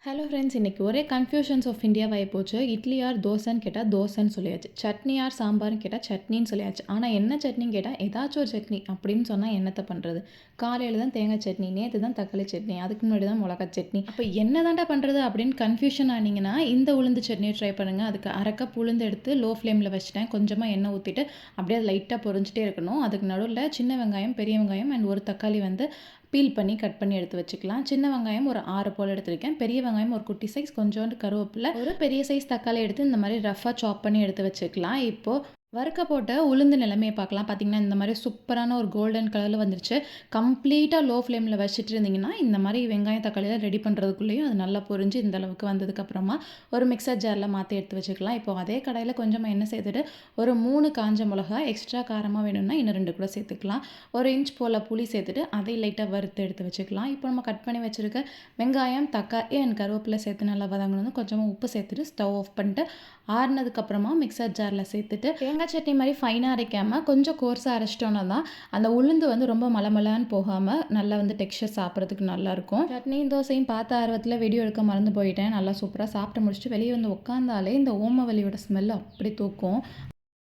Hello friends, இன்றைக்கி ஒரே confusions of இந்தியாவாகி போச்சு. இட்லி ஆர் தோசைன்னு கேட்டால் தோசைன்னு சொல்லியாச்சு, சட்னி ஆர் சாம்பார்னு கேட்டால் சட்னின்னு சொல்லியாச்சு. ஆனால் என்ன சட்னின்னு கேட்டால் ஏதாச்சும் ஒரு சட்னி அப்படின்னு சொன்னால் என்னத்தை பண்ணுறது? காலையில் தான் தேங்காய் சட்னி, நேற்று தான் தக்காளி சட்னி, அதுக்கு முன்னாடி தான் மிளகா சட்னி. அப்போ என்ன தாண்டா பண்ணுறது அப்படின்னு கன்ஃபியூஷன் ஆனீங்கன்னா இந்த உளுந்து சட்னியை ட்ரை பண்ணுங்கள். அதுக்கு அரை கப் உளுந்து எடுத்து லோ ஃப்ளேமில் வச்சுட்டேன். கொஞ்சமாக எண்ணெய் ஊற்றிட்டு அப்படியே அது லைட்டாக பொரிஞ்சிட்டே இருக்கணும். அதுக்கு நடுவில் சின்ன வெங்காயம், பெரிய வெங்காயம் அண்ட் ஒரு தக்காளி வந்து பீல் பண்ணி கட் பண்ணி எடுத்து வச்சுக்கலாம். சின்ன வெங்காயம் ஒரு 6 போல் எடுத்துருக்கேன். பெரிய வெங்காயம் ஒரு குட்டி சைஸ், கொஞ்சோண்டு கருவேப்பிலை, ஒரு பெரிய சைஸ் தக்காளி எடுத்து இந்த மாதிரி ரஃபாக சாப் பண்ணி எடுத்து வச்சுக்கலாம். இப்போது வறுக்க போட்ட உளுந்து நிலைமையை பார்க்கலாம். பார்த்திங்கன்னா இந்த மாதிரி சூப்பரான ஒரு கோல்டன் கலரில் வந்துருச்சு. கம்ப்ளீட்டாக லோ ஃப்ளேமில் வச்சுட்டு இருந்திங்கன்னா இந்த மாதிரி வெங்காயம் தக்காளியெல்லாம் ரெடி பண்ணுறதுக்குள்ளேயும் அது நல்லா பொரிஞ்சு இந்த அளவுக்கு வந்ததுக்கப்புறமா ஒரு மிக்சர் ஜாரில் மாற்றி எடுத்து வச்சுக்கலாம். இப்போ அதே கடையில் கொஞ்சமாக எண்ணெய் சேர்த்துட்டு ஒரு 3 காஞ்ச மிளகா, எக்ஸ்ட்ரா காரமாக வேணும்னா இன்னும் 2 கூட சேர்த்துக்கலாம். 1 இன்ச் போல் புளி சேர்த்துட்டு அதை லைட்டாக வறுத்து எடுத்து வச்சுக்கலாம். இப்போ நம்ம கட் பண்ணி வச்சுருக்க வெங்காயம், தக்காளி அண்ட் கருவேப்பிலை சேர்த்து நல்லா வதங்கணும். கொஞ்சமாக உப்பு சேர்த்துட்டு ஸ்டவ் ஆஃப் பண்ணிட்டு ஆறுனதுக்கப்புறமா மிக்சர் ஜாரில் சேர்த்துட்டு தேங்காய் சட்னி மாதிரி ஃபைனாக அரைக்காமல் கொஞ்சம் கோர்ஸாக அரைச்சிட்டோன்னா தான் அந்த உளுந்து வந்து ரொம்ப மலமலான்னு போகாமல் நல்லா வந்து டெக்ஸ்சர் சாப்பிட்றதுக்கு நல்லாயிருக்கும். சட்னியும் தோசையும் பார்த்த ஆர்வத்தில் வீடியோ எடுக்க மறந்து போயிட்டேன். நல்லா சூப்பராக சாப்பிட்டு முடிச்சுட்டு வெளியே வந்து உட்காந்தாலே இந்த ஓமவல்லியோட ஸ்மெல் அப்படி தூக்கும்.